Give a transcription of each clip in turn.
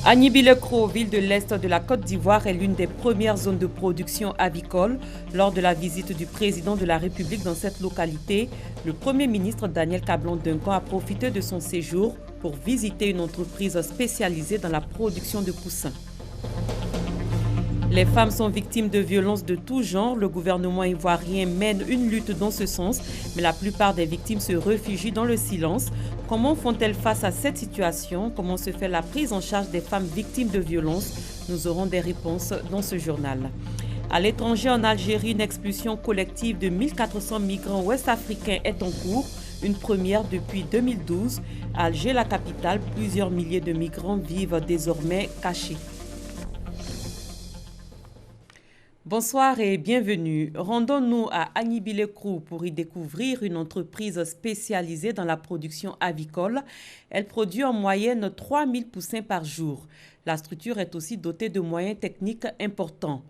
Agnibi-le-Cros, ville de l'Est de la Côte d'Ivoire, est l'une des premières zones de production avicole. Lors de la visite du président de la République dans cette localité, le Premier ministre Daniel Cablon-Duncan a profité de son séjour pour visiter une entreprise spécialisée dans la production de poussins. Les femmes sont victimes de violences de tout genre. Le gouvernement ivoirien mène une lutte dans ce sens, mais la plupart des victimes se réfugient dans le silence. Comment font-elles face à cette situation? Comment se fait la prise en charge des femmes victimes de violences? Nous aurons des réponses dans ce journal. À l'étranger, en Algérie, une expulsion collective de 1400 migrants ouest-africains est en cours, une première depuis 2012. À Alger, la capitale, plusieurs milliers de migrants vivent désormais cachés. Bonsoir et bienvenue. Rendons-nous à Agnibi-le-Cros pour y découvrir une entreprise spécialisée dans la production avicole. Elle produit en moyenne 3000 poussins par jour. La structure est aussi dotée de moyens techniques importants.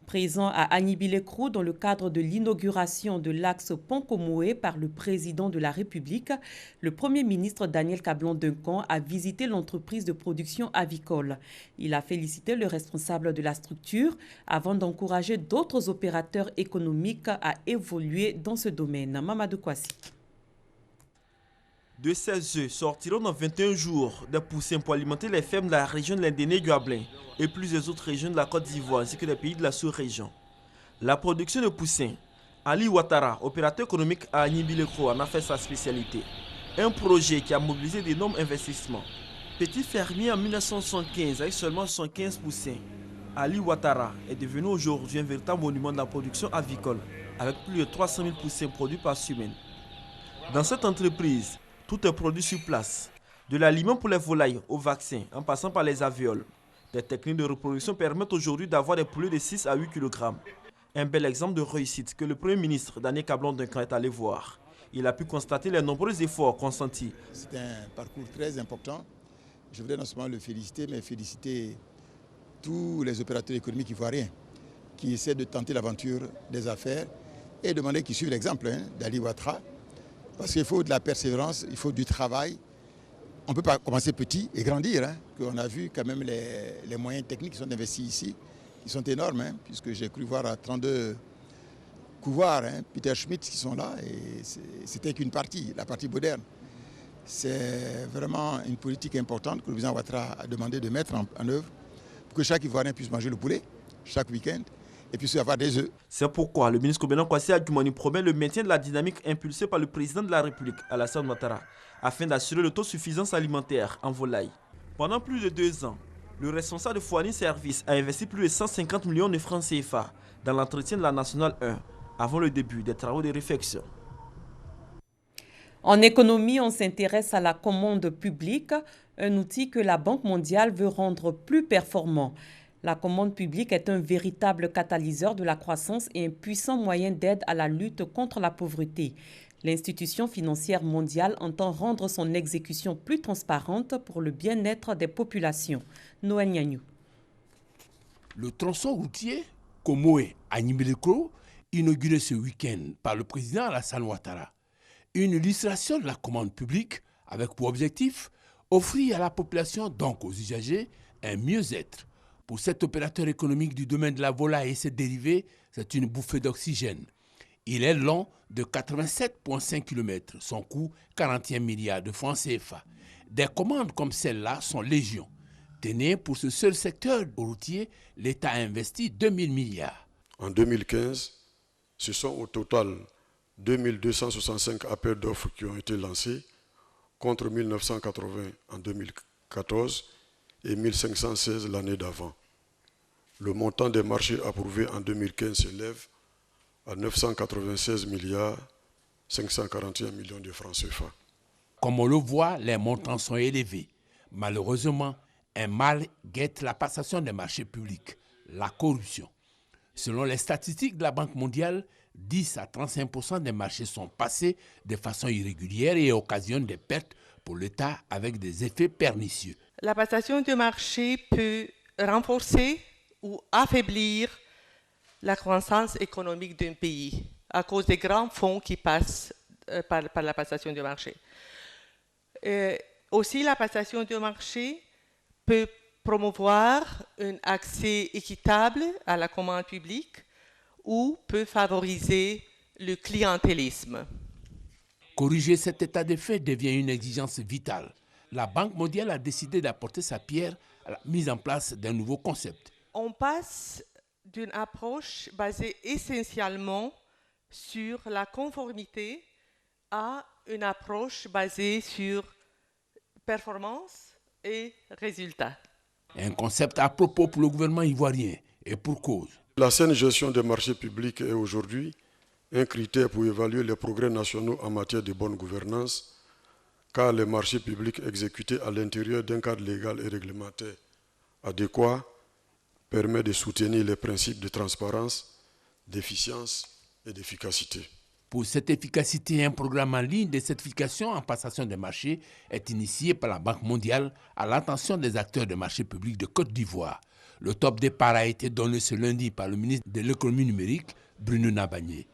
Présent à Agnibi-le-Cros dans le cadre de l'inauguration de l'axe Pont-Komoé par le président de la République, le Premier ministre Daniel Cablon-Duncan a visité l'entreprise de production avicole. Il a félicité le responsable de la structure avant d'encourager d'autres opérateurs économiques à évoluer dans ce domaine. Mamadou Kwasi. De ces œufs sortiront dans 21 jours des poussins pour alimenter les fermes de la région de l'Indéné-Guablin et plusieurs autres régions de la Côte d'Ivoire ainsi que des pays de la sous-région. La production de poussins, Ali Ouattara, opérateur économique à Agnibi-le-Cros, en a fait sa spécialité. Un projet qui a mobilisé d'énormes investissements. Petit fermier en 1975 avec seulement 115 poussins, Ali Ouattara est devenu aujourd'hui un véritable monument de la production avicole avec plus de 300 000 poussins produits par semaine. Dans cette entreprise, tout est produit sur place, de l'aliment pour les volailles au vaccin, en passant par les avioles. Les techniques de reproduction permettent aujourd'hui d'avoir des poulets de 6 à 8 kg. Un bel exemple de réussite que le Premier ministre Daniel Cablon-Duncan est allé voir. Il a pu constater les nombreux efforts consentis. C'est un parcours très important. Je voudrais non seulement le féliciter, mais féliciter tous les opérateurs économiques ivoiriens qui essaient de tenter l'aventure des affaires et demander qu'ils suivent l'exemple d'Ali Ouattara. Parce qu'il faut de la persévérance, il faut du travail. On ne peut pas commencer petit et grandir. On a vu quand même les moyens techniques qui sont investis ici, qui sont énormes, puisque j'ai cru voir à 32 couvoirs, Peter Schmidt qui sont là, et c'était qu'une partie, la partie moderne. C'est vraiment une politique importante que le président Ouattara a demandé de mettre en œuvre pour que chaque Ivoirien puisse manger le poulet chaque week-end. Et puis avoir des œufs. C'est pourquoi le ministre Kobenan Kwasi Adjoumani promet le maintien de la dynamique impulsée par le président de la République, Alassane Ouattara, afin d'assurer l'autosuffisance alimentaire en volaille. Pendant plus de 2 ans, le responsable de Fourni Service a investi plus de 150 millions de francs CFA dans l'entretien de la Nationale 1 avant le début des travaux de réfection. En économie, on s'intéresse à la commande publique, un outil que la Banque mondiale veut rendre plus performant. La commande publique est un véritable catalyseur de la croissance et un puissant moyen d'aide à la lutte contre la pauvreté. L'institution financière mondiale entend rendre son exécution plus transparente pour le bien-être des populations. Noël Niagnou. Le tronçon routier Komoé à Agnibi-le-Cros, inauguré ce week-end par le président Alassane Ouattara. Une illustration de la commande publique avec pour objectif offrir à la population, donc aux usagers, un mieux-être. Pour cet opérateur économique du domaine de la volaille et ses dérivés, c'est une bouffée d'oxygène. Il est long de 87,5 km, son coût 41 milliards de francs CFA. Des commandes comme celle-là sont légion. Tenez, pour ce seul secteur routier, l'État a investi 2000 milliards. En 2015, ce sont au total 2265 appels d'offres qui ont été lancés, contre 1980 en 2014 et 1516 l'année d'avant. Le montant des marchés approuvés en 2015 s'élève à 996 milliards 541 millions de francs CFA. Comme on le voit, les montants sont élevés. Malheureusement, un mal guette la passation des marchés publics, la corruption. Selon les statistiques de la Banque mondiale, 10 à 35% des marchés sont passés de façon irrégulière et occasionnent des pertes pour l'État avec des effets pernicieux. La passation de marché peut renforcer ou affaiblir la croissance économique d'un pays à cause des grands fonds qui passent par la passation de marché. Aussi, la passation de marché peut promouvoir un accès équitable à la commande publique ou peut favoriser le clientélisme. Corriger cet état de fait devient une exigence vitale. La Banque mondiale a décidé d'apporter sa pierre à la mise en place d'un nouveau concept. On passe d'une approche basée essentiellement sur la conformité à une approche basée sur performance et résultats. Un concept à propos pour le gouvernement ivoirien et pour cause. La saine gestion des marchés publics est aujourd'hui un critère pour évaluer les progrès nationaux en matière de bonne gouvernance, car les marchés publics exécutés à l'intérieur d'un cadre légal et réglementaire adéquat permet de soutenir les principes de transparence, d'efficience et d'efficacité. Pour cette efficacité, un programme en ligne de certification en passation des marchés est initié par la Banque mondiale à l'attention des acteurs des marchés publics de Côte d'Ivoire. Le top départ a été donné ce lundi par le ministre de l'économie numérique, Bruno Nabagné.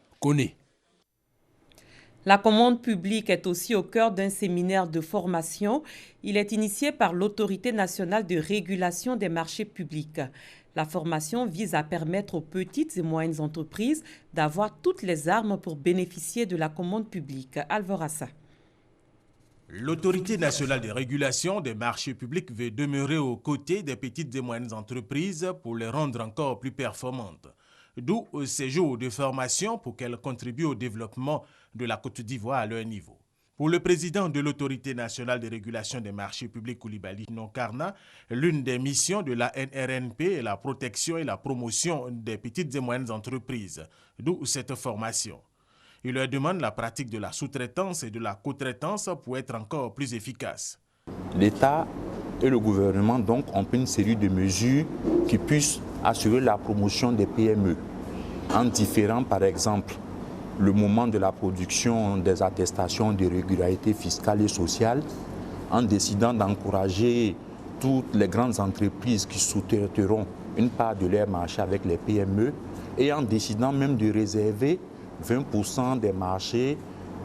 La commande publique est aussi au cœur d'un séminaire de formation. Il est initié par l'Autorité nationale de régulation des marchés publics. La formation vise à permettre aux petites et moyennes entreprises d'avoir toutes les armes pour bénéficier de la commande publique. Alvorassa. L'Autorité nationale de régulation des marchés publics veut demeurer aux côtés des petites et moyennes entreprises pour les rendre encore plus performantes. D'où ces jours de formation pour qu'elles contribuent au développement de la Côte d'Ivoire à leur niveau. Pour le président de l'Autorité nationale de régulation des marchés publics, Coulibaly Nonkarna, l'une des missions de la NRNP est la protection et la promotion des petites et moyennes entreprises, d'où cette formation. Il leur demande la pratique de la sous-traitance et de la co-traitance pour être encore plus efficace. L'État et le gouvernement donc ont pris une série de mesures qui puissent assurer la promotion des PME en différant par exemple le moment de la production des attestations de régularité fiscale et sociale, en décidant d'encourager toutes les grandes entreprises qui sous-traiteront une part de leur marché avec les PME et en décidant même de réserver 20% des marchés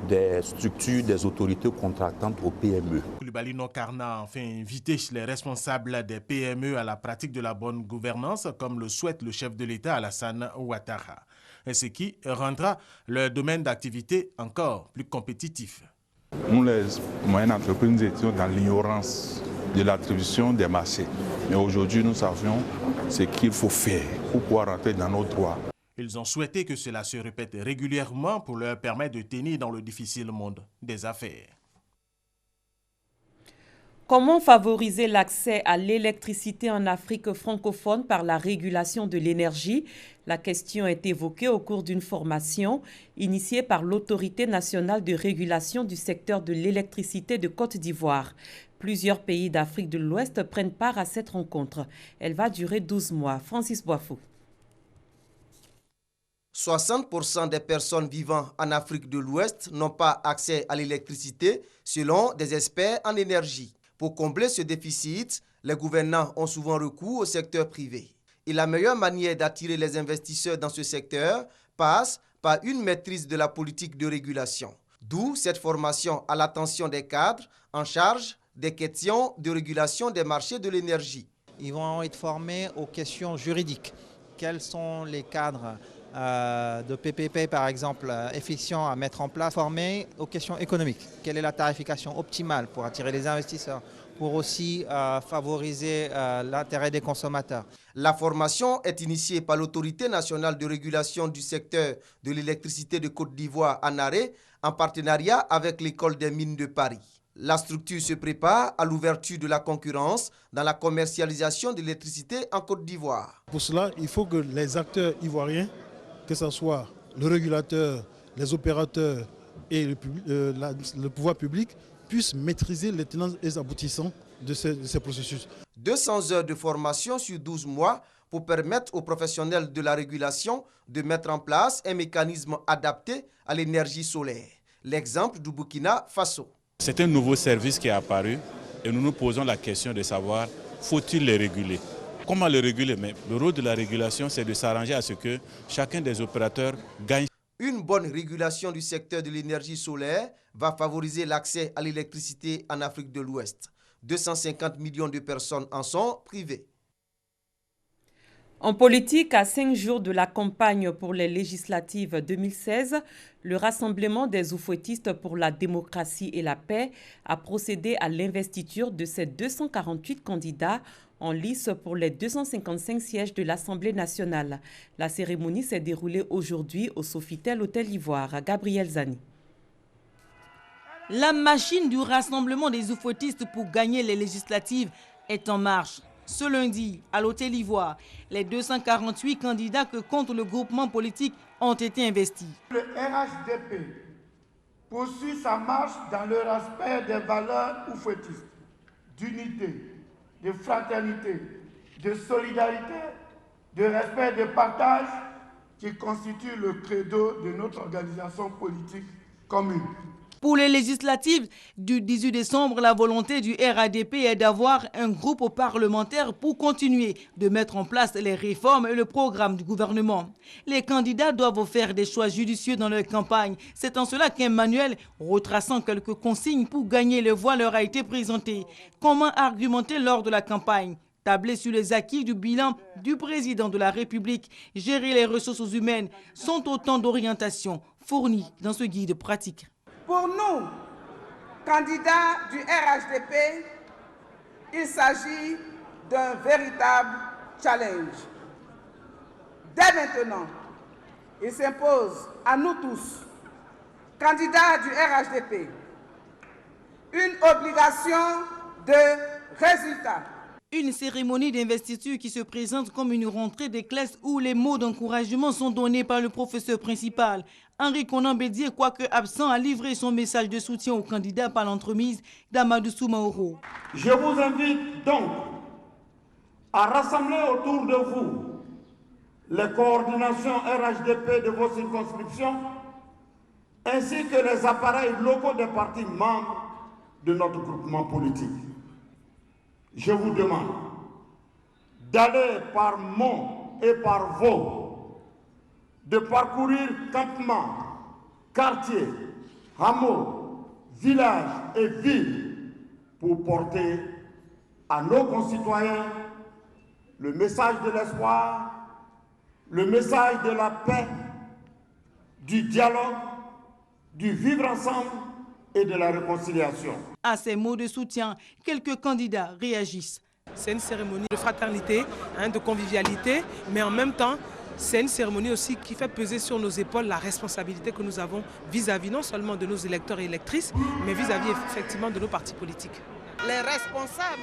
des structures des autorités contractantes aux PME. Coulibaly Nonkarna a enfin invité les responsables des PME à la pratique de la bonne gouvernance, comme le souhaite le chef de l'État Alassane Ouattara, ce qui rendra leur domaine d'activité encore plus compétitif. Nous, les moyennes entreprises, nous étions dans l'ignorance de l'attribution des marchés. Mais aujourd'hui, nous savions ce qu'il faut faire pour pouvoir rentrer dans nos droits. Ils ont souhaité que cela se répète régulièrement pour leur permettre de tenir dans le difficile monde des affaires. Comment favoriser l'accès à l'électricité en Afrique francophone par la régulation de l'énergie? La question est évoquée au cours d'une formation initiée par l'Autorité nationale de régulation du secteur de l'électricité de Côte d'Ivoire. Plusieurs pays d'Afrique de l'Ouest prennent part à cette rencontre. Elle va durer 12 mois. Francis Boifou. 60% des personnes vivant en Afrique de l'Ouest n'ont pas accès à l'électricité, selon des experts en énergie. Pour combler ce déficit, les gouvernants ont souvent recours au secteur privé. Et la meilleure manière d'attirer les investisseurs dans ce secteur passe par une maîtrise de la politique de régulation. D'où cette formation à l'attention des cadres en charge des questions de régulation des marchés de l'énergie. Ils vont être formés aux questions juridiques. Quels sont les cadres de PPP, par exemple, efficients à mettre en place, formés aux questions économiques. Quelle est la tarification optimale pour attirer les investisseurs, pour aussi favoriser l'intérêt des consommateurs. La formation est initiée par l'Autorité nationale de régulation du secteur de l'électricité de Côte d'Ivoire, ANARE, en partenariat avec l'École des mines de Paris. La structure se prépare à l'ouverture de la concurrence dans la commercialisation de l'électricité en Côte d'Ivoire. Pour cela, il faut que les acteurs ivoiriens, que ce soit le régulateur, les opérateurs et le pouvoir public, puissent maîtriser les tenants et les aboutissants de ces processus. 200 heures de formation sur 12 mois pour permettre aux professionnels de la régulation de mettre en place un mécanisme adapté à l'énergie solaire. L'exemple du Burkina Faso. C'est un nouveau service qui est apparu et nous nous posons la question de savoir, faut-il les réguler? Comment le réguler? Mais le rôle de la régulation, c'est de s'arranger à ce que chacun des opérateurs gagne. Une bonne régulation du secteur de l'énergie solaire va favoriser l'accès à l'électricité en Afrique de l'Ouest. 250 millions de personnes en sont privées. En politique, à 5 jours de la campagne pour les législatives 2016, le Rassemblement des oufouettistes pour la démocratie et la paix a procédé à l'investiture de ses 248 candidats en lice pour les 255 sièges de l'Assemblée nationale. La cérémonie s'est déroulée aujourd'hui au Sofitel Hôtel Ivoire. Gabriel Zani. La machine du Rassemblement des oufouettistes pour gagner les législatives est en marche. Ce lundi, à l'Hôtel Ivoire, les 248 candidats que compte le groupement politique ont été investis. Le RHDP poursuit sa marche dans le respect des valeurs oufouettistes, d'unité, de fraternité, de solidarité, de respect et de partage qui constituent le credo de notre organisation politique commune. Pour les législatives du 18 décembre, la volonté du RHDP est d'avoir un groupe parlementaire pour continuer de mettre en place les réformes et le programme du gouvernement. Les candidats doivent faire des choix judicieux dans leur campagne. C'est en cela qu'un manuel retraçant quelques consignes pour gagner les voix leur a été présenté. Comment argumenter lors de la campagne? Tabler sur les acquis du bilan du président de la République, gérer les ressources humaines sont autant d'orientations fournies dans ce guide pratique. Pour nous, candidats du RHDP, il s'agit d'un véritable challenge. Dès maintenant, il s'impose à nous tous, candidats du RHDP, une obligation de résultat. Une cérémonie d'investiture qui se présente comme une rentrée des classes où les mots d'encouragement sont donnés par le professeur principal. Henri Konan Bédié, quoique absent, a livré son message de soutien au candidat par l'entremise d'Amadou Soumaoro. Je vous invite donc à rassembler autour de vous les coordinations RHDP de vos circonscriptions ainsi que les appareils locaux des partis membres de notre groupement politique. Je vous demande d'aller par Mont et par Vaux, de parcourir campements, quartiers, hameaux, villages et villes pour porter à nos concitoyens le message de l'espoir, le message de la paix, du dialogue, du vivre ensemble et de la réconciliation. À ces mots de soutien, quelques candidats réagissent. C'est une cérémonie de fraternité, de convivialité, mais en même temps, c'est une cérémonie aussi qui fait peser sur nos épaules la responsabilité que nous avons vis-à-vis non seulement de nos électeurs et électrices, mais vis-à-vis effectivement de nos partis politiques. Les responsables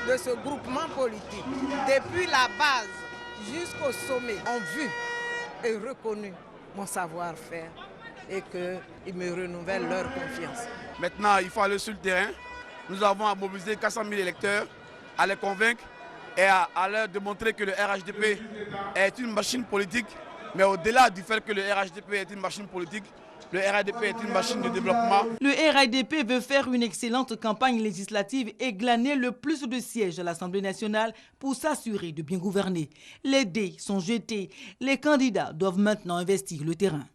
de ce groupement politique, depuis la base jusqu'au sommet, ont vu et reconnu mon savoir-faire et qu'ils me renouvellent leur confiance. Maintenant, il faut aller sur le terrain. Nous avons à mobiliser 400 000 électeurs, à les convaincre et à leur démontrer que le RHDP est une machine politique. Mais au-delà du fait que le RHDP est une machine politique, le RHDP est une machine de développement. Le RHDP veut faire une excellente campagne législative et glaner le plus de sièges à l'Assemblée nationale pour s'assurer de bien gouverner. Les dés sont jetés. Les candidats doivent maintenant investir le terrain.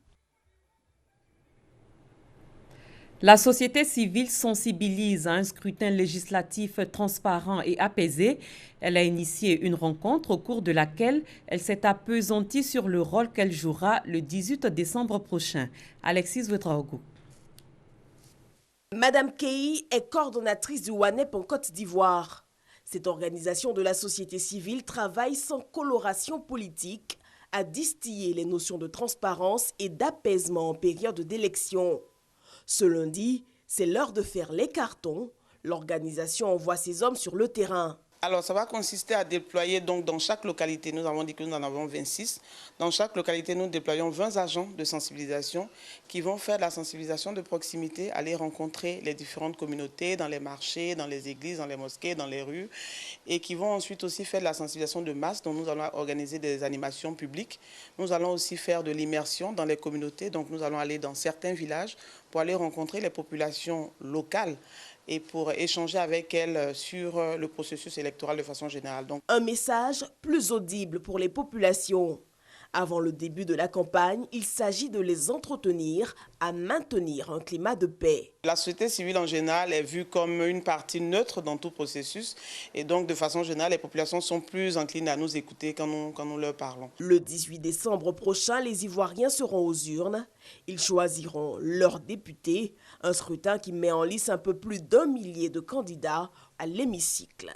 La société civile sensibilise à un scrutin législatif transparent et apaisé. Elle a initié une rencontre au cours de laquelle elle s'est appesantie sur le rôle qu'elle jouera le 18 décembre prochain. Alexis Ouedraogo. Madame Kei est coordonnatrice du WANEP en Côte d'Ivoire. Cette organisation de la société civile travaille sans coloration politique à distiller les notions de transparence et d'apaisement en période d'élection. Ce lundi, c'est l'heure de faire les cartons. L'organisation envoie ses hommes sur le terrain. Alors, ça va consister à déployer donc dans chaque localité, nous avons dit que nous en avons 26. Dans chaque localité, nous déployons 20 agents de sensibilisation qui vont faire de la sensibilisation de proximité, aller rencontrer les différentes communautés dans les marchés, dans les églises, dans les mosquées, dans les rues, et qui vont ensuite aussi faire de la sensibilisation de masse. Donc, nous allons organiser des animations publiques. Nous allons aussi faire de l'immersion dans les communautés. Donc, nous allons aller dans certains villages pour aller rencontrer les populations locales et pour échanger avec elles sur le processus électoral de façon générale. Donc, un message plus audible pour les populations. Avant le début de la campagne, il s'agit de les entretenir à maintenir un climat de paix. La société civile en général est vue comme une partie neutre dans tout processus et donc de façon générale, les populations sont plus inclines à nous écouter quand nous leur parlons. Le 18 décembre prochain, les Ivoiriens seront aux urnes. Ils choisiront leurs députés, un scrutin qui met en lice un peu plus d'1 millier de candidats à l'hémicycle.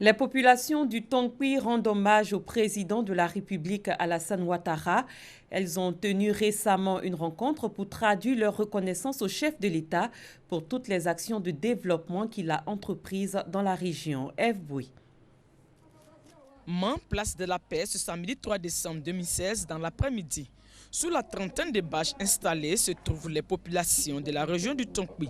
Les populations du Tonkpi rendent hommage au président de la République Alassane Ouattara. Elles ont tenu récemment une rencontre pour traduire leur reconnaissance au chef de l'État pour toutes les actions de développement qu'il a entreprises dans la région. Eve Bouy. Mans, place de la Paix, ce samedi 3 décembre 2016 dans l'après-midi. Sous la trentaine de bâches installées se trouvent les populations de la région du Tonkpi,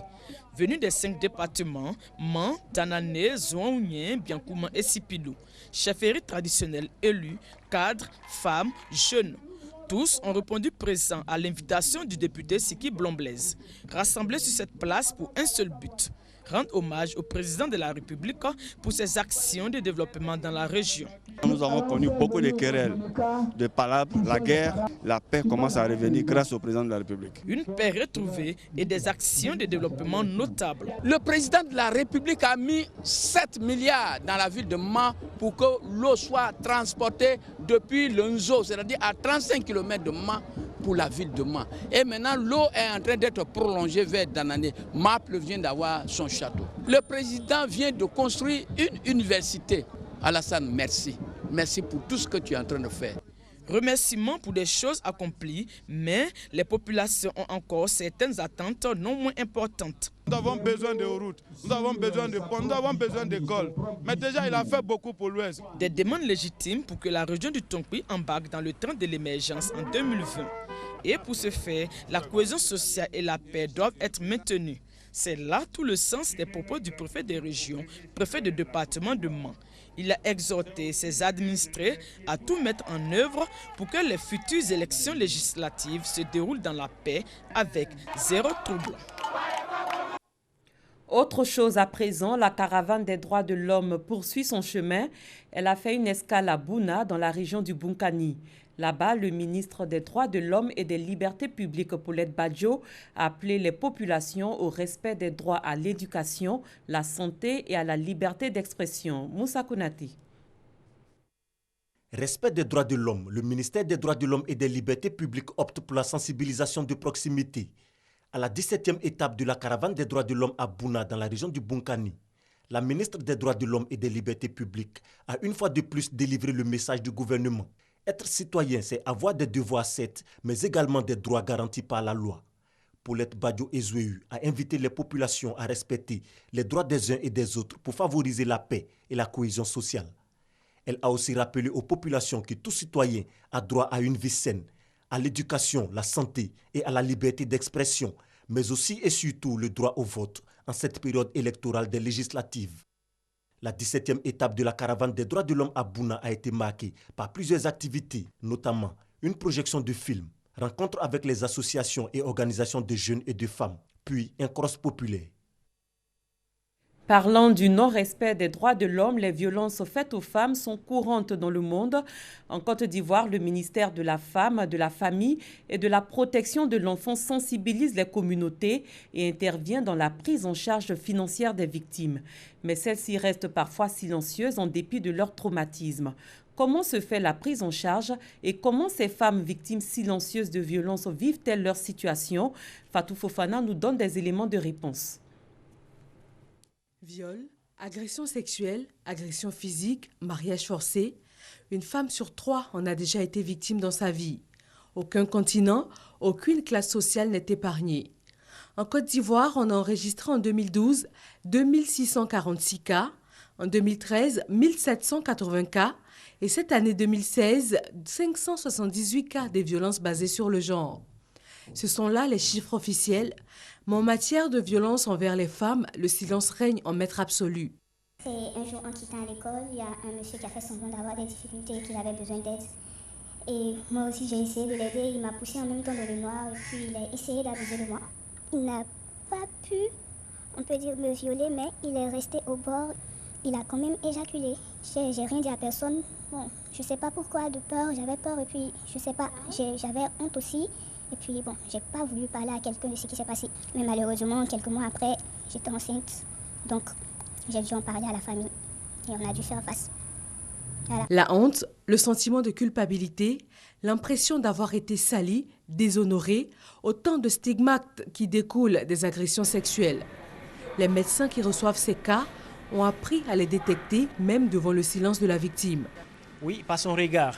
venues des 5 départements, Mans, Tanané, Zouaounien, Biankouma et Sipilou. Chefferies traditionnelles élus, cadres, femmes, jeunes. Tous ont répondu présents à l'invitation du député Siki Blomblez, rassemblés sur cette place pour un seul but, rendre hommage au président de la République pour ses actions de développement dans la région. Nous avons connu beaucoup de querelles, de palabres, la guerre, la paix commence à revenir grâce au président de la République. Une paix retrouvée et des actions de développement notables. Le président de la République a mis 7 milliards dans la ville de Mans pour que l'eau soit transportée depuis le Nzo, c'est-à-dire à 35 km de Mans pour la ville de Mans. Et maintenant, l'eau est en train d'être prolongée vers Danané. Maple vient d'avoir son château. Le président vient de construire une université. Alassane, merci. Merci pour tout ce que tu es en train de faire. Remerciements pour des choses accomplies, mais les populations ont encore certaines attentes non moins importantes. Nous avons besoin de routes, nous avons besoin de ponts, nous avons besoin d'écoles. Mais déjà, il a fait beaucoup pour l'Ouest. Des demandes légitimes pour que la région du Tonkpi embarque dans le train de l'émergence en 2020. Et pour ce faire, la cohésion sociale et la paix doivent être maintenues. C'est là tout le sens des propos du préfet des régions, préfet du département de Mans. Il a exhorté ses administrés à tout mettre en œuvre pour que les futures élections législatives se déroulent dans la paix avec zéro trouble. Autre chose à présent, la caravane des droits de l'homme poursuit son chemin. Elle a fait une escale à Bouna, dans la région du Bunkani. Là-bas, le ministre des Droits de l'Homme et des Libertés publiques, Paulette Badjo, a appelé les populations au respect des droits à l'éducation, la santé et à la liberté d'expression. Moussa Kounati. Respect des droits de l'homme, le ministère des Droits de l'Homme et des Libertés publiques opte pour la sensibilisation de proximité. À la 17e étape de la caravane des droits de l'homme à Bouna, dans la région du Bunkani, la ministre des Droits de l'Homme et des Libertés publiques a une fois de plus délivré le message du gouvernement. Être citoyen, c'est avoir des devoirs, certes, mais également des droits garantis par la loi. Paulette Badjo Ezouéu a invité les populations à respecter les droits des uns et des autres pour favoriser la paix et la cohésion sociale. Elle a aussi rappelé aux populations que tout citoyen a droit à une vie saine, à l'éducation, la santé et à la liberté d'expression, mais aussi et surtout le droit au vote en cette période électorale des législatives. La 17e étape de la caravane des droits de l'homme à Bouna a été marquée par plusieurs activités, notamment une projection de films, rencontres avec les associations et organisations de jeunes et de femmes, puis un cross populaire. Parlant du non-respect des droits de l'homme, les violences faites aux femmes sont courantes dans le monde. En Côte d'Ivoire, le ministère de la Femme, de la Famille et de la Protection de l'Enfant sensibilise les communautés et intervient dans la prise en charge financière des victimes. Mais celles-ci restent parfois silencieuses en dépit de leur traumatisme. Comment se fait la prise en charge et comment ces femmes victimes silencieuses de violences vivent-elles leur situation? Fatou Fofana nous donne des éléments de réponse. Viol, agression sexuelle, agression physique, mariage forcé. Une femme sur 3 en a déjà été victime dans sa vie. Aucun continent, aucune classe sociale n'est épargnée. En Côte d'Ivoire, on a enregistré en 2012 2646 cas, en 2013 1780 cas et cette année 2016 578 cas de violences basées sur le genre. Ce sont là les chiffres officiels, mais en matière de violence envers les femmes, le silence règne en maître absolu. C'est un jour en quittant l'école, il y a un monsieur qui a fait semblant d'avoir des difficultés et qu'il avait besoin d'aide. Et moi aussi j'ai essayé de l'aider, il m'a poussé en même temps dans le noir et puis il a essayé d'abuser de moi. Il n'a pas pu on peut dire, me violer, mais il est resté au bord. Il a quand même éjaculé. J'ai rien dit à personne. Bon, je sais pas pourquoi, de peur, j'avais peur et puis je sais pas, j'avais honte aussi. Et puis bon, j'ai pas voulu parler à quelqu'un de ce qui s'est passé. Mais malheureusement, quelques mois après, j'étais enceinte. Donc, j'ai dû en parler à la famille et on a dû faire face. Voilà. La honte, le sentiment de culpabilité, l'impression d'avoir été sali, déshonoré, autant de stigmates qui découlent des agressions sexuelles. Les médecins qui reçoivent ces cas ont appris à les détecter, même devant le silence de la victime. Oui, par son regard,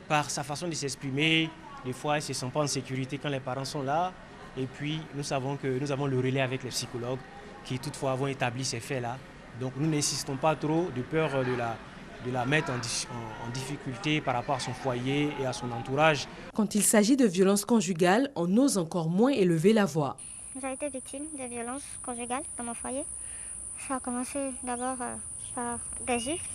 par sa façon de s'exprimer. Des fois, elle ne se sent pas en sécurité quand les parents sont là. Et puis, nous savons que nous avons le relais avec les psychologues qui, toutefois, vont établir ces faits-là. Donc, nous n'insistons pas trop de peur de la mettre en difficulté par rapport à son foyer et à son entourage. Quand il s'agit de violences conjugales, on ose encore moins élever la voix. J'ai été victime de violences conjugales dans mon foyer. Ça a commencé d'abord par des gifles,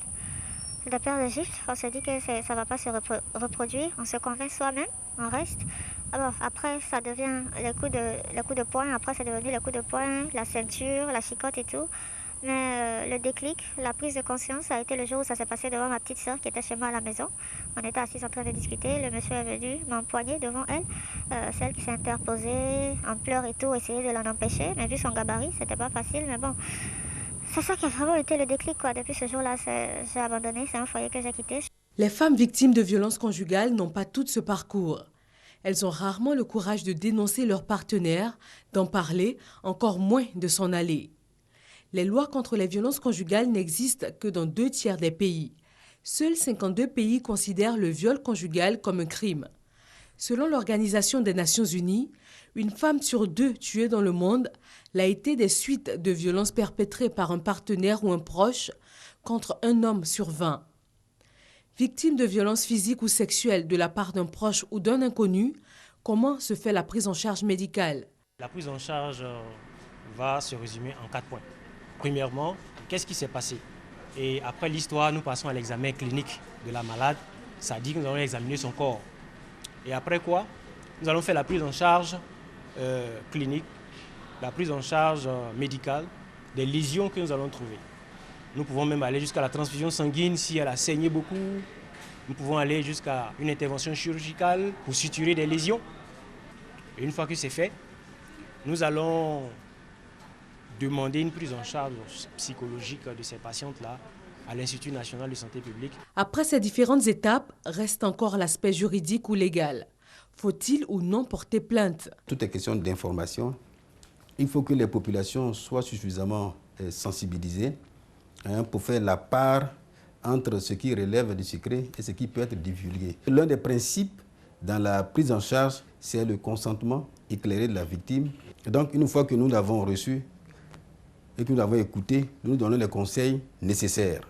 de peur de gifles. On se dit que ça ne va pas se reproduire. On se convainc soi-même, on reste. Alors après, ça devient les coups de poing. Après, c'est devenu les coups de poing, la ceinture, la chicotte et tout. Mais le déclic, la prise de conscience, ça a été le jour où ça s'est passé devant ma petite soeur qui était chez moi à la maison. On était assis en train de discuter. Le monsieur est venu m'empoigner devant elle. Celle qui s'est interposée en pleurs et tout, essayer de l'en empêcher. Mais vu son gabarit, c'était pas facile. Mais bon, c'est ça qui a vraiment été le déclic, quoi. Depuis ce jour-là, j'ai abandonné. C'est un foyer que j'ai quitté. Les femmes victimes de violences conjugales n'ont pas toutes ce parcours. Elles ont rarement le courage de dénoncer leur partenaire, d'en parler, encore moins de s'en aller. Les lois contre les violences conjugales n'existent que dans 2/3 des pays. Seuls 52 pays considèrent le viol conjugal comme un crime. Selon l'Organisation des Nations Unies, une femme sur 2 tuée dans le monde l'a été des suites de violences perpétrées par un partenaire ou un proche, contre un homme sur 20. Victime de violences physiques ou sexuelles de la part d'un proche ou d'un inconnu, comment se fait la prise en charge médicale? La prise en charge va se résumer en 4 points. Premièrement, qu'est-ce qui s'est passé? Et après l'histoire, nous passons à l'examen clinique de la malade. Ça dit que nous allons examiner son corps. Et après quoi? Nous allons faire la prise en charge clinique, la prise en charge médicale des lésions que nous allons trouver. Nous pouvons même aller jusqu'à la transfusion sanguine si elle a saigné beaucoup. Nous pouvons aller jusqu'à une intervention chirurgicale pour suturer des lésions. Et une fois que c'est fait, nous allons demander une prise en charge psychologique de ces patientes-là à l'Institut national de santé publique. Après ces différentes étapes, reste encore l'aspect juridique ou légal. Faut-il ou non porter plainte? Tout est question d'information. Il faut que les populations soient suffisamment sensibilisées pour faire la part entre ce qui relève du secret et ce qui peut être divulgué. L'un des principes dans la prise en charge, c'est le consentement éclairé de la victime. Et donc, une fois que nous l'avons reçu et que nous l'avons écouté, nous donnons les conseils nécessaires.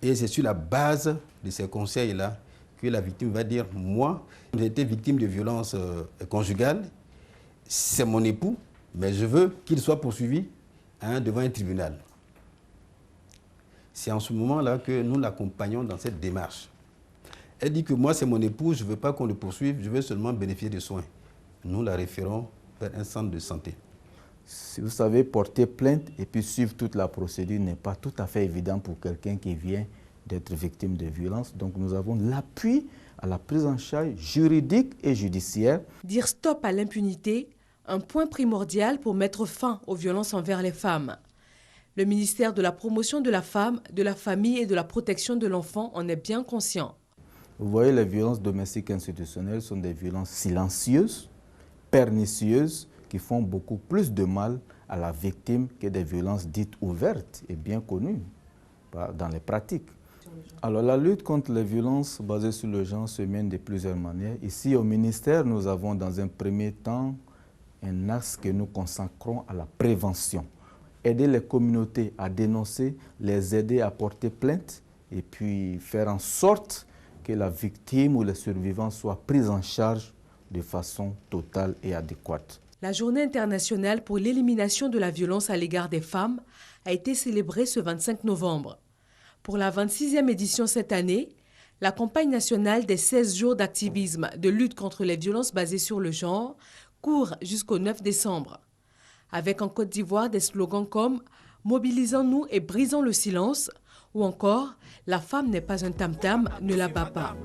Et c'est sur la base de ces conseils-là que la victime va dire « Moi, j'ai été victime de violences conjugales, c'est mon époux, mais je veux qu'il soit poursuivi devant un tribunal. » C'est en ce moment-là que nous l'accompagnons dans cette démarche. Elle dit que moi, c'est mon époux, je ne veux pas qu'on le poursuive, je veux seulement bénéficier de soins. Nous la référons vers un centre de santé. Si vous savez, porter plainte et puis suivre toute la procédure n'est pas tout à fait évident pour quelqu'un qui vient d'être victime de violence. Donc nous avons l'appui à la prise en charge juridique et judiciaire. Dire stop à l'impunité, un point primordial pour mettre fin aux violences envers les femmes. Le ministère de la Promotion de la Femme, de la Famille et de la Protection de l'Enfant en est bien conscient. Vous voyez, les violences domestiques institutionnelles sont des violences silencieuses, pernicieuses, qui font beaucoup plus de mal à la victime que des violences dites ouvertes et bien connues dans les pratiques. Alors la lutte contre les violences basées sur le genre se mène de plusieurs manières. Ici au ministère, nous avons dans un premier temps un axe que nous consacrons à la prévention. Aider les communautés à dénoncer, les aider à porter plainte et puis faire en sorte que la victime ou les survivants soient pris en charge de façon totale et adéquate. La Journée internationale pour l'élimination de la violence à l'égard des femmes a été célébrée ce 25 novembre. Pour la 26e édition cette année, la campagne nationale des 16 jours d'activisme de lutte contre les violences basées sur le genre court jusqu'au 9 décembre. avec en Côte d'Ivoire des slogans comme « Mobilisons-nous et brisons le silence » ou encore « La femme n'est pas un tam-tam, ne la bat pas ».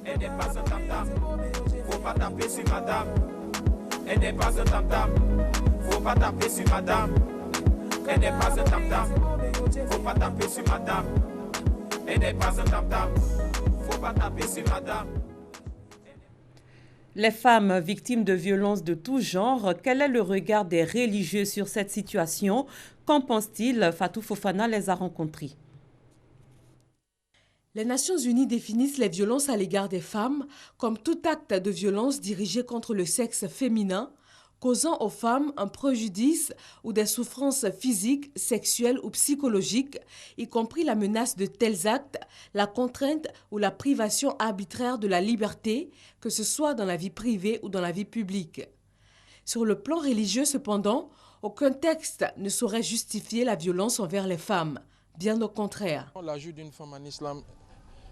Elle n'est pas un tam-tam, faut pas taper sur madame. Elle n'est pas un tam-tam, faut pas taper sur madame. Elle n'est pas un tam-tam, faut pas taper sur madame. Elle n'est pas un tam-tam, faut pas taper sur madame. Les femmes victimes de violences de tout genre, quel est le regard des religieux sur cette situation? Qu'en pense-t-il? Fatou Fofana les a rencontrés. Les Nations Unies définissent les violences à l'égard des femmes comme tout acte de violence dirigé contre le sexe féminin, causant aux femmes un préjudice ou des souffrances physiques, sexuelles ou psychologiques, y compris la menace de tels actes, la contrainte ou la privation arbitraire de la liberté, que ce soit dans la vie privée ou dans la vie publique. Sur le plan religieux, cependant, aucun texte ne saurait justifier la violence envers les femmes, bien au contraire. L'ajout d'une femme en islam,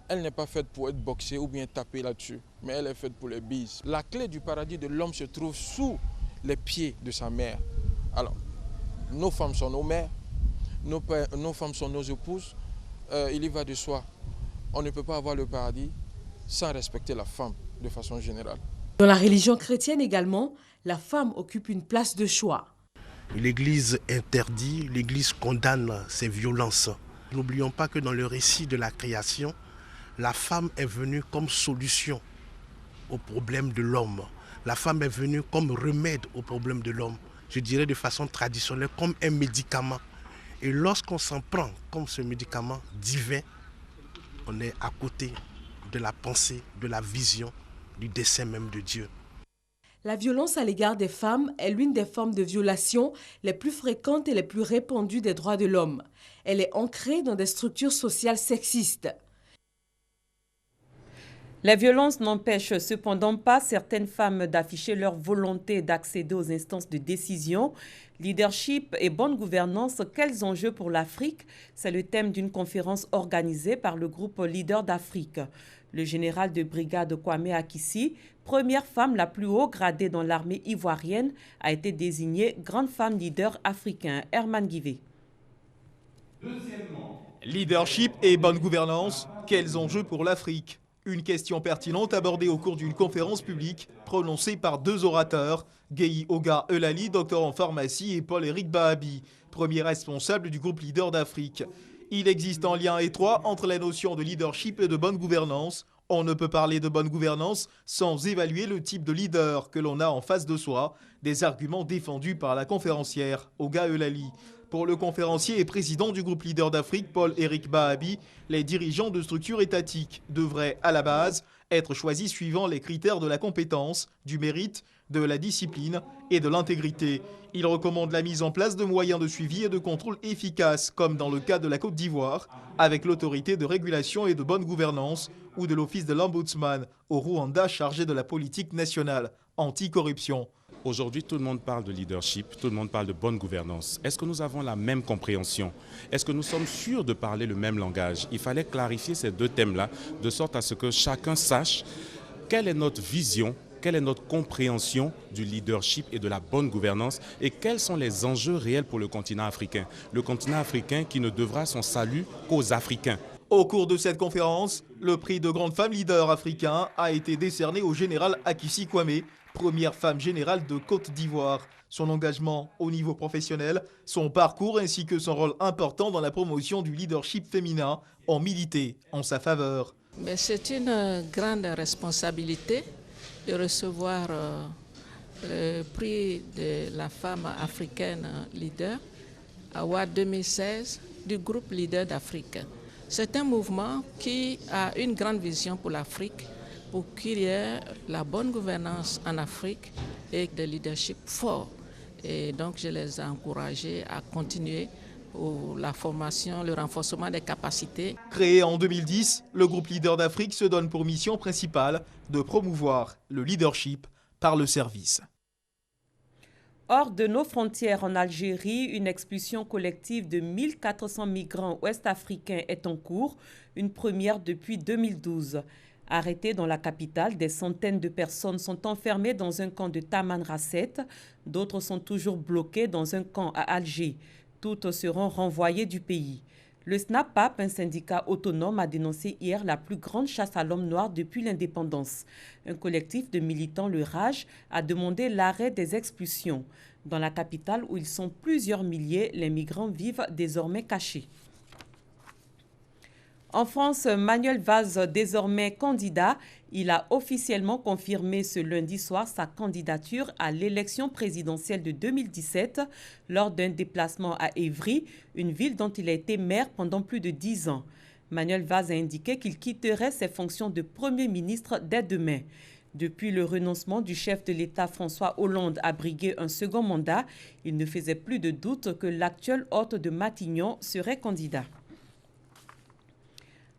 elle n'est pas faite pour être boxée ou bien tapée là-dessus, mais elle est faite pour les bises. La clé du paradis de l'homme se trouve sous les pieds de sa mère. Alors, nos femmes sont nos mères, nos femmes sont nos épouses. Il y va de soi. On ne peut pas avoir le paradis sans respecter la femme de façon générale. Dans la religion chrétienne également, la femme occupe une place de choix. L'Église interdit, l'Église condamne ces violences. N'oublions pas que dans le récit de la création, la femme est venue comme solution au problème de l'homme. La femme est venue comme remède au problème de l'homme. Je dirais de façon traditionnelle, comme un médicament. Et lorsqu'on s'en prend comme ce médicament divin, on est à côté de la pensée, de la vision, du dessein même de Dieu. La violence à l'égard des femmes est l'une des formes de violation les plus fréquentes et les plus répandues des droits de l'homme. Elle est ancrée dans des structures sociales sexistes. Les violences n'empêchent cependant pas certaines femmes d'afficher leur volonté d'accéder aux instances de décision. Leadership et bonne gouvernance, quels enjeux pour l'Afrique? C'est le thème d'une conférence organisée par le groupe Leader d'Afrique. Le général de brigade Kwame Akissi, première femme la plus haut gradée dans l'armée ivoirienne, a été désignée grande femme leader africain. Herman Guivé. Leadership et bonne gouvernance, quels enjeux pour l'Afrique? Une question pertinente abordée au cours d'une conférence publique prononcée par deux orateurs, Gueye Oga Eulali, docteur en pharmacie, et Paul-Éric Bahabi, premier responsable du groupe Leader d'Afrique. Il existe un lien étroit entre les notions de leadership et de bonne gouvernance. On ne peut parler de bonne gouvernance sans évaluer le type de leader que l'on a en face de soi, des arguments défendus par la conférencière Oga Eulali. Pour le conférencier et président du groupe Leader d'Afrique, Paul-Éric Bahabi, les dirigeants de structures étatiques devraient, à la base, être choisis suivant les critères de la compétence, du mérite, de la discipline et de l'intégrité. Il recommande la mise en place de moyens de suivi et de contrôle efficaces, comme dans le cas de la Côte d'Ivoire, avec l'autorité de régulation et de bonne gouvernance, ou de l'office de l'Ombudsman au Rwanda chargé de la politique nationale anti-corruption. Aujourd'hui, tout le monde parle de leadership, tout le monde parle de bonne gouvernance. Est-ce que nous avons la même compréhension? Est-ce que nous sommes sûrs de parler le même langage? Il fallait clarifier ces deux thèmes-là, de sorte à ce que chacun sache quelle est notre vision, quelle est notre compréhension du leadership et de la bonne gouvernance et quels sont les enjeux réels pour le continent africain. Le continent africain qui ne devra son salut qu'aux Africains. Au cours de cette conférence, le prix de grande femme leader africain a été décerné au général Akissi Kwame, première femme générale de Côte d'Ivoire. Son engagement au niveau professionnel, son parcours ainsi que son rôle important dans la promotion du leadership féminin ont milité en sa faveur. C'est une grande responsabilité de recevoir le prix de la femme africaine leader, Award 2016 du groupe Leader d'Afrique. C'est un mouvement qui a une grande vision pour l'Afrique, pour qu'il y ait la bonne gouvernance en Afrique et des leadership forts. Et donc je les ai encouragés à continuer pour la formation, le renforcement des capacités. Créé en 2010, le groupe Leader d'Afrique se donne pour mission principale de promouvoir le leadership par le service. Hors de nos frontières en Algérie, une expulsion collective de 1400 migrants ouest-africains est en cours, une première depuis 2012. Arrêtés dans la capitale, des centaines de personnes sont enfermées dans un camp de Tamanrasset. D'autres sont toujours bloquées dans un camp à Alger. Toutes seront renvoyées du pays. Le SNAPAP, un syndicat autonome, a dénoncé hier la plus grande chasse à l'homme noir depuis l'indépendance. Un collectif de militants, le RAJ, a demandé l'arrêt des expulsions. Dans la capitale, où ils sont plusieurs milliers, les migrants vivent désormais cachés. En France, Manuel Valls, désormais candidat, il a officiellement confirmé ce lundi soir sa candidature à l'élection présidentielle de 2017 lors d'un déplacement à Évry, une ville dont il a été maire pendant plus de 10 ans. Manuel Valls a indiqué qu'il quitterait ses fonctions de Premier ministre dès demain. Depuis le renoncement du chef de l'État François Hollande à briguer un second mandat, il ne faisait plus de doute que l'actuel hôte de Matignon serait candidat.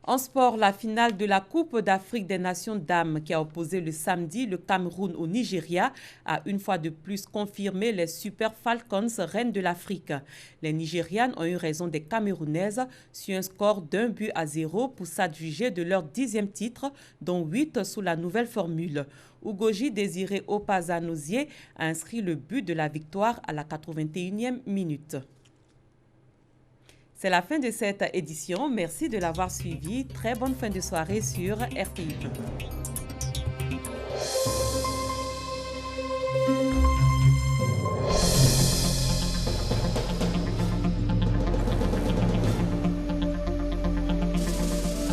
En sport, la finale de la Coupe d'Afrique des Nations dames qui a opposé le samedi le Cameroun au Nigeria a une fois de plus confirmé les Super Falcons reines de l'Afrique. Les Nigérianes ont eu raison des Camerounaises sur un score d'1-0 pour s'adjuger de leur 10e titre, dont 8 sous la nouvelle formule. Ugoji Désiré Opazanosier a inscrit le but de la victoire à la 81e minute. C'est la fin de cette édition. Merci de l'avoir suivi. Très bonne fin de soirée sur RTI.